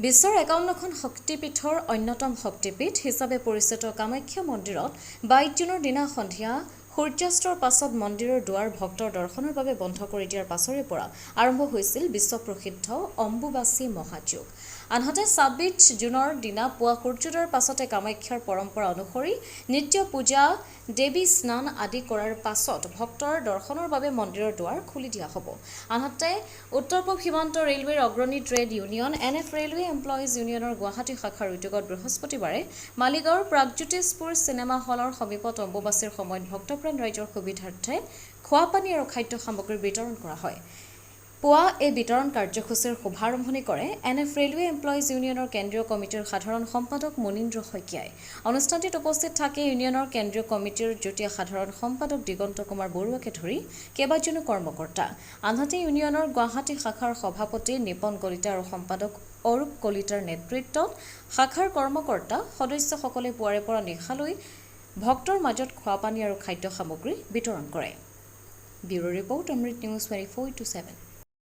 বিশ্বৰ ৫১খন শক্তিপীঠৰ অন্যতম শক্তিপীঠ হিচাপে পৰিচিত কামাখ্যা মন্দিৰত ২২ জুনৰ দিনা সন্ধিয়া সূৰ্যাস্তৰ পাছত মন্দিৰৰ দুৱাৰ ভক্তৰ দৰ্শনৰ বাবে বন্ধ কৰি দিয়াৰ পাছৰে পৰা আৰম্ভ হৈছিল বিশ্বপ্ৰসিদ্ধ অম্বুবাচী মহাযজ্ঞ। আনহাতে ২৬ জুনৰ দিনা পুৱা সূৰ্যোদয়ৰ পাছতে কামাখ্যাৰ পৰম্পৰা অনুসৰি নিত্য পূজা, দেৱী স্নান আদি কৰাৰ পাছত ভক্তৰ দৰ্শনৰ বাবে মন্দিৰৰ দুৱাৰ খুলি দিয়া হ'ব। আনহাতে উত্তৰ-পূব সীমান্ত ৰেলৱেৰ অগ্ৰণী trade union NF railway employees ইউনিয়নৰ গুৱাহাটী শাখাৰ উদ্যোগত বৃহস্পতিবাৰে মালিগাঁৱৰ প্ৰাগজ্যোতিষপুৰ চিনেমা হলৰ সমীপত অম্বুবাচীৰ সময়ত ভক্তপ্ৰাণ ৰাইজৰ সুবিধাৰ্থে খোৱাপানী আৰু খাদ্য সামগ্ৰী বিতৰণ কৰা হয়। পুৱা এই বিতৰণ কাৰ্যসূচীৰ শুভাৰম্ভণি কৰে NF ৰেলৱে এমপ্লয়িজ ইউনিয়নৰ কেন্দ্ৰীয় কমিটিৰ সাধাৰণ সম্পাদক মুনীন্দ্ৰ শইকীয়াই। অনুষ্ঠানটিত উপস্থিত থাকে ইউনিয়নৰ কেন্দ্ৰীয় কমিটিৰ যুটীয়া সাধাৰণ সম্পাদক দিগন্ত কুমাৰ বৰুৱাকে ধৰি কেইবাজনো কৰ্মকৰ্তা। আনহাতে ইউনিয়নৰ গুৱাহাটী শাখাৰ সভাপতি নিপন কলিতা আৰু সম্পাদক অৰূপ কলিতাৰ নেতৃত্বত শাখাৰ কৰ্মকৰ্তা সদস্যসকলে পুৱাৰে পৰা নিশালৈ ভক্তৰ মাজত খোৱাপানী আৰু খাদ্য সামগ্ৰী বিতৰণ কৰে। ব্যুৰো ৰিপৰ্ট অমৃত নিউজ 24/7।